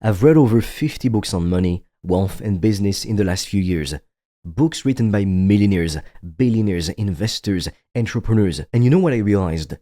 I've read over 50 books on money, wealth, and business in the last few years. Books written by millionaires, billionaires, investors, entrepreneurs. And you know what I realized?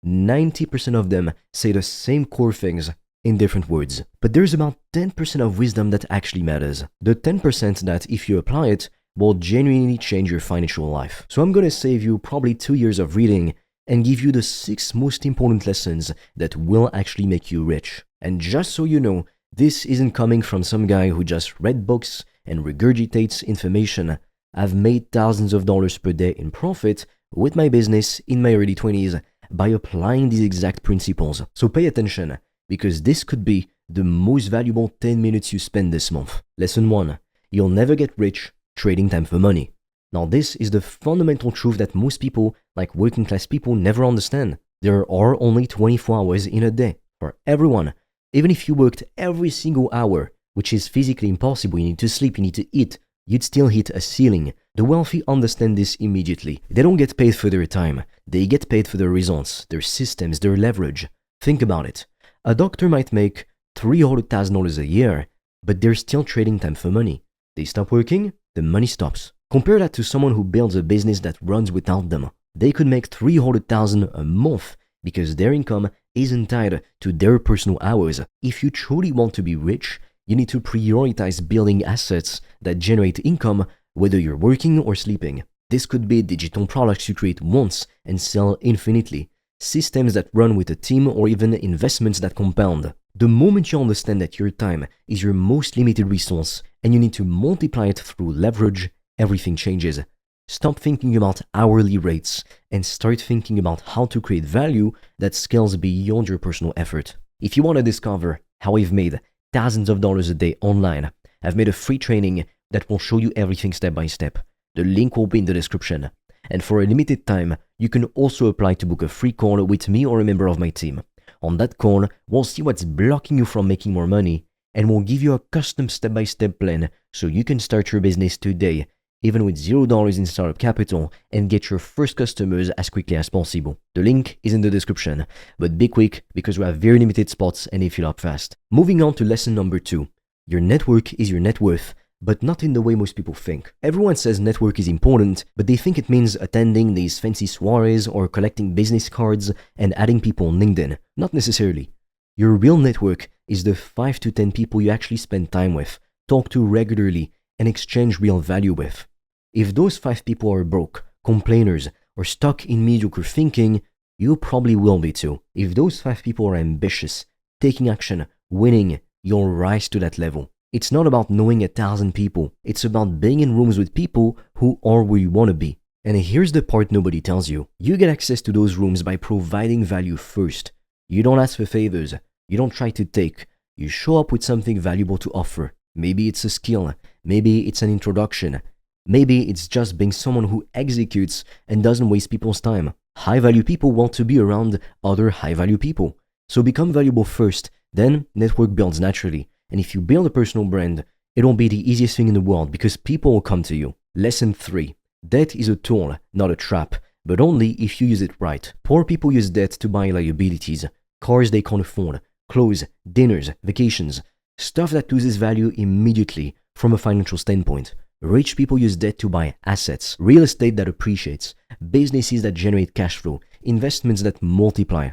90% of them say the same core things in different words. But there's about 10% of wisdom that actually matters. The 10% that, if you apply it, will genuinely change your financial life. So I'm gonna save you probably 2 years of reading and give you the 6 most important lessons that will actually make you rich. And just so you know, this isn't coming from some guy who just read books and regurgitates information. I've made thousands of dollars per day in profit with my business in my early 20s by applying these exact principles. So pay attention, because this could be the most valuable 10 minutes you spend this month. Lesson 1. You'll never get rich trading time for money. Now this is the fundamental truth that most people, like working class people, never understand. There are only 24 hours in a day for everyone. Even if you worked every single hour, which is physically impossible, you need to sleep, you need to eat, you'd still hit a ceiling. The wealthy understand this immediately. They don't get paid for their time. They get paid for their results, their systems, their leverage. Think about it. A doctor might make $300,000 a year, but they're still trading time for money. They stop working, the money stops. Compare that to someone who builds a business that runs without them. They could make $300,000 a month because their income isn't tied to their personal hours. If you truly want to be rich, you need to prioritize building assets that generate income whether you're working or sleeping. This could be digital products you create once and sell infinitely, systems that run with a team, or even investments that compound. The moment you understand that your time is your most limited resource and you need to multiply it through leverage, everything changes. Stop thinking about hourly rates and start thinking about how to create value that scales beyond your personal effort. If you want to discover how I've made thousands of dollars a day online, I've made a free training that will show you everything step by step. The link will be in the description. And for a limited time, you can also apply to book a free call with me or a member of my team. On that call, we'll see what's blocking you from making more money, and we'll give you a custom step-by-step plan so you can start your business today, even with $0 in startup capital, and get your first customers as quickly as possible. The link is in the description, but be quick because we have very limited spots and they fill up fast. Moving on to lesson number 2. Your network is your net worth, but not in the way most people think. Everyone says network is important, but they think it means attending these fancy soirees or collecting business cards and adding people on LinkedIn. Not necessarily. Your real network is the 5 to 10 people you actually spend time with, talk to regularly, and exchange real value with. If those 5 people are broke, complainers, or stuck in mediocre thinking, you probably will be too. If those 5 people are ambitious, taking action, winning, you'll rise to that level. It's not about knowing 1,000 people. It's about being in rooms with people who are where you want to be. And here's the part nobody tells you. You get access to those rooms by providing value first. You don't ask for favors. You don't try to take. You show up with something valuable to offer. Maybe it's a skill. Maybe it's an introduction. Maybe it's just being someone who executes and doesn't waste people's time. High-value people want to be around other high-value people. So become valuable first, then network builds naturally. And if you build a personal brand, it won't be the easiest thing in the world because people will come to you. Lesson 3. Debt is a tool, not a trap, but only if you use it right. Poor people use debt to buy liabilities, cars they can't afford, clothes, dinners, vacations, stuff that loses value immediately from a financial standpoint. Rich people use debt to buy assets, real estate that appreciates, businesses that generate cash flow, investments that multiply.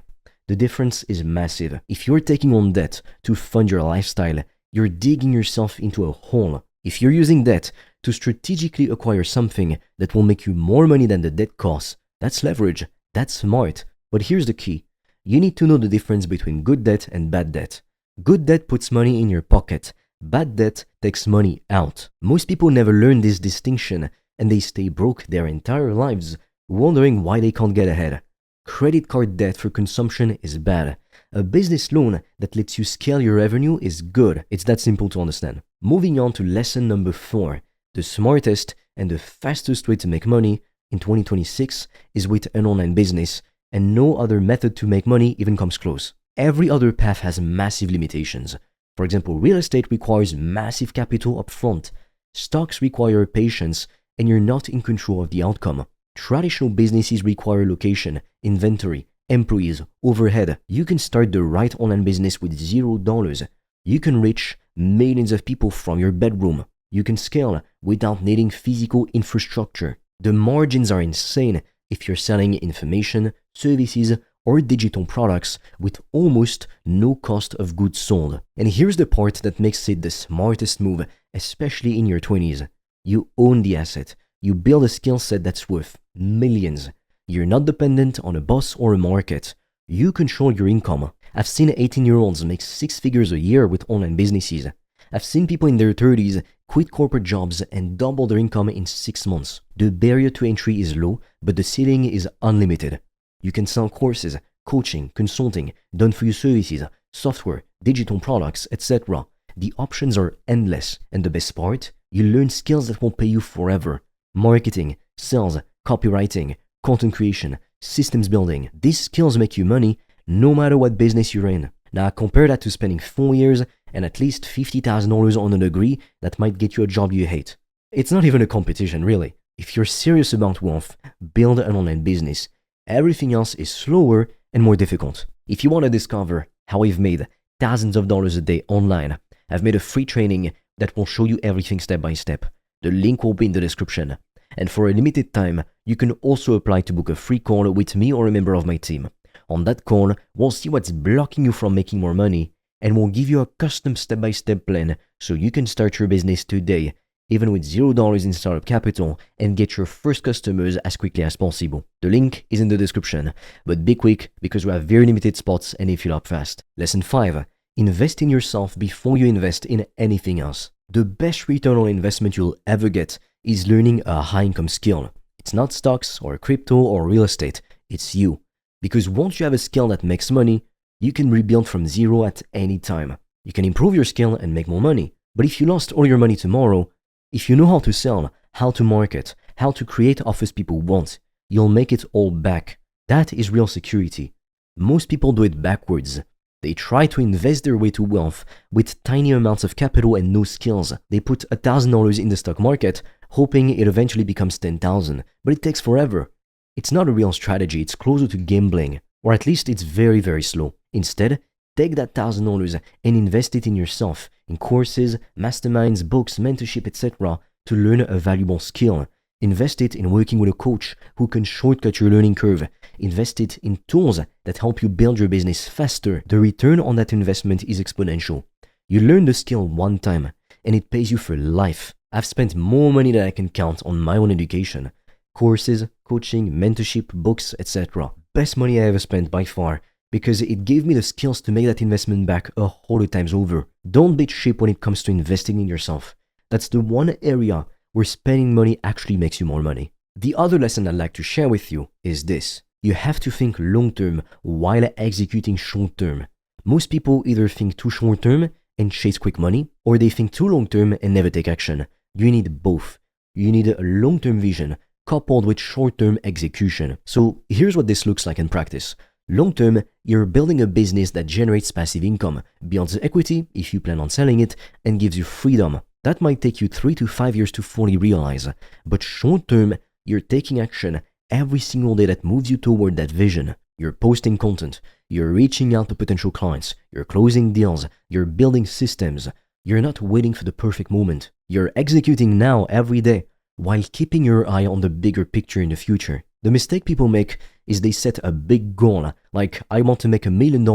The difference is massive. If you're taking on debt to fund your lifestyle, you're digging yourself into a hole. If you're using debt to strategically acquire something that will make you more money than the debt costs, that's leverage. That's smart. But here's the key. You need to know the difference between good debt and bad debt. Good debt puts money in your pocket. Bad debt takes money out. Most people never learn this distinction and they stay broke their entire lives, wondering why they can't get ahead. Credit card debt for consumption is bad. A business loan that lets you scale your revenue is good. It's that simple to understand. Moving on to lesson number 4. The smartest and the fastest way to make money in 2026 is with an online business, and no other method to make money even comes close. Every other path has massive limitations. For example, real estate requires massive capital upfront. Stocks require patience, and you're not in control of the outcome. Traditional businesses require location, inventory, employees, overhead. You can start the right online business with $0. You can reach millions of people from your bedroom. You can scale without needing physical infrastructure. The margins are insane if you're selling information, services, or digital products with almost no cost of goods sold. And here's the part that makes it the smartest move, especially in your 20s. You own the asset. You build a skill set that's worth millions. You're not dependent on a boss or a market. You control your income. I've seen 18-year-olds make 6 figures a year with online businesses. I've seen people in their 30s quit corporate jobs and double their income in 6 months. The barrier to entry is low, but the ceiling is unlimited. You can sell courses, coaching, consulting, done-for-you services, software, digital products, etc. The options are endless, and the best part, you learn skills that will pay you forever. Marketing, sales, copywriting, content creation, systems building. These skills make you money no matter what business you're in. Now compare that to spending 4 years and at least $50,000 on a degree that might get you a job you hate. It's not even a competition, really. If you're serious about wealth, build an online business. Everything else is slower and more difficult. If you want to discover how I've made thousands of dollars a day online, I've made a free training that will show you everything step by step. The link will be in the description. And for a limited time, you can also apply to book a free call with me or a member of my team. On that call, we'll see what's blocking you from making more money, and we'll give you a custom step-by-step plan so you can start your business today, even with $0 in startup capital, and get your first customers as quickly as possible. The link is in the description, but be quick because we have very limited spots and they fill up fast. Lesson 5. Invest in yourself before you invest in anything else. The best return on investment you'll ever get is learning a high-income skill. It's not stocks or crypto or real estate, it's you. Because once you have a skill that makes money, you can rebuild from zero at any time. You can improve your skill and make more money. But if you lost all your money tomorrow, if you know how to sell, how to market, how to create offers people want, you'll make it all back. That is real security. Most people do it backwards. They try to invest their way to wealth with tiny amounts of capital and no skills. They put $1,000 in the stock market, hoping it eventually becomes $10,000, but it takes forever. It's not a real strategy, it's closer to gambling, or at least it's very, very slow. Instead, take that $1,000 and invest it in yourself, in courses, masterminds, books, mentorship, etc. to learn a valuable skill. Invest it in working with a coach who can shortcut your learning curve. Invest it in tools that help you build your business faster. The return on that investment is exponential. You learn the skill one time, and it pays you for life. I've spent more money than I can count on my own education. Courses, coaching, mentorship, books, etc. Best money I ever spent by far, because it gave me the skills to make that investment back 100 times over. Don't be cheap when it comes to investing in yourself. That's the one area where spending money actually makes you more money. The other lesson I'd like to share with you is this. You have to think long-term while executing short-term. Most people either think too short-term and chase quick money, or they think too long-term and never take action. You need both. You need a long-term vision coupled with short-term execution. So here's what this looks like in practice. Long-term, you're building a business that generates passive income, builds equity if you plan on selling it, and gives you freedom. That might take you 3 to 5 years to fully realize. But short-term, you're taking action every single day that moves you toward that vision. You're posting content, you're reaching out to potential clients, you're closing deals, you're building systems. You're not waiting for the perfect moment. You're executing now every day, while keeping your eye on the bigger picture in the future. The mistake people make is they set a big goal, like I want to make $1 million,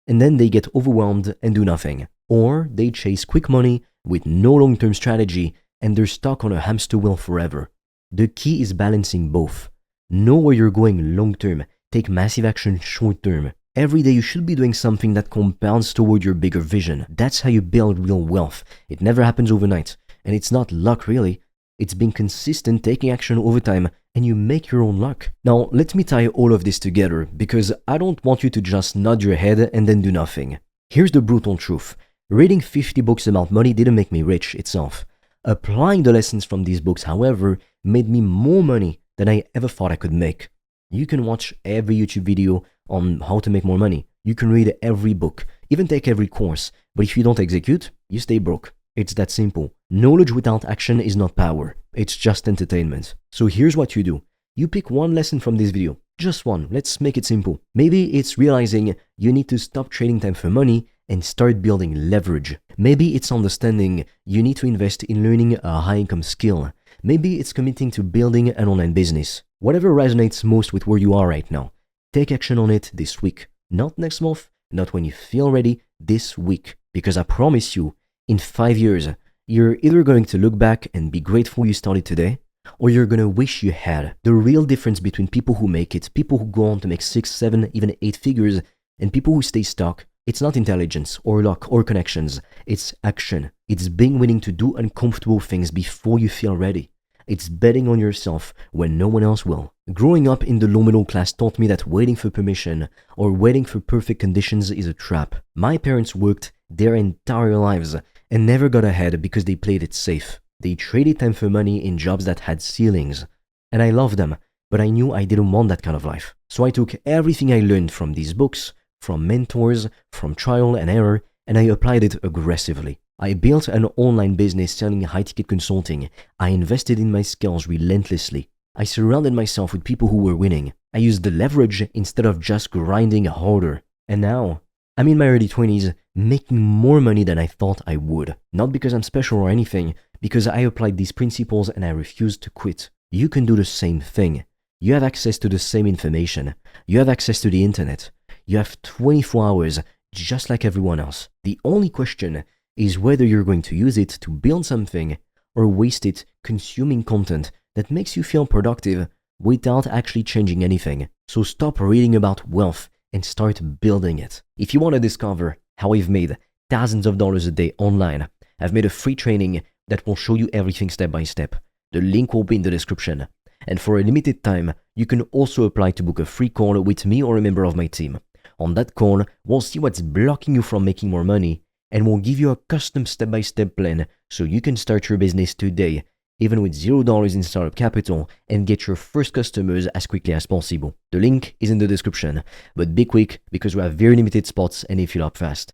and then they get overwhelmed and do nothing. Or they chase quick money with no long-term strategy and they're stuck on a hamster wheel forever. The key is balancing both. Know where you're going long-term, take massive action short-term. Every day you should be doing something that compounds toward your bigger vision. That's how you build real wealth. It never happens overnight, and it's not luck really. It's being consistent, taking action over time, and you make your own luck. Now, let me tie all of this together, because I don't want you to just nod your head and then do nothing. Here's the brutal truth. Reading 50 books about money didn't make me rich itself. Applying the lessons from these books, however, made me more money than I ever thought I could make. You can watch every YouTube video on how to make more money. You can read every book, even take every course, but if you don't execute, you stay broke. It's that simple. Knowledge without action is not power. It's just entertainment. So here's what you do. You pick one lesson from this video. Just one. Let's make it simple. Maybe it's realizing you need to stop trading time for money and start building leverage. Maybe it's understanding you need to invest in learning a high-income skill. Maybe it's committing to building an online business. Whatever resonates most with where you are right now, take action on it this week. Not next month, not when you feel ready, this week. Because I promise you, in 5 years, you're either going to look back and be grateful you started today, or you're gonna wish you had. The real difference between people who make it, people who go on to make 6, 7, even 8 figures, and people who stay stuck, it's not intelligence or luck or connections. It's action. It's being willing to do uncomfortable things before you feel ready. It's betting on yourself when no one else will. Growing up in the low middle class taught me that waiting for permission or waiting for perfect conditions is a trap. My parents worked their entire lives and never got ahead because they played it safe. They traded time for money in jobs that had ceilings. And I loved them, but I knew I didn't want that kind of life. So I took everything I learned from these books, from mentors, from trial and error, and I applied it aggressively. I built an online business selling high-ticket consulting. I invested in my skills relentlessly. I surrounded myself with people who were winning. I used the leverage instead of just grinding harder. And now, I'm in my early 20s, making more money than I thought I would. Not because I'm special or anything, because I applied these principles and I refused to quit. You can do the same thing. You have access to the same information. You have access to the internet. You have 24 hours, just like everyone else. The only question is whether you're going to use it to build something or waste it consuming content that makes you feel productive without actually changing anything. So stop reading about wealth and start building it. If you want to discover how I've made thousands of dollars a day online, I've made a free training that will show you everything step by step. The link will be in the description. And for a limited time, you can also apply to book a free call with me or a member of my team. On that call, we'll see what's blocking you from making more money, and we'll give you a custom step-by-step plan so you can start your business today, even with $0 in startup capital, and get your first customers as quickly as possible. The link is in the description, but be quick because we have very limited spots and they fill up fast.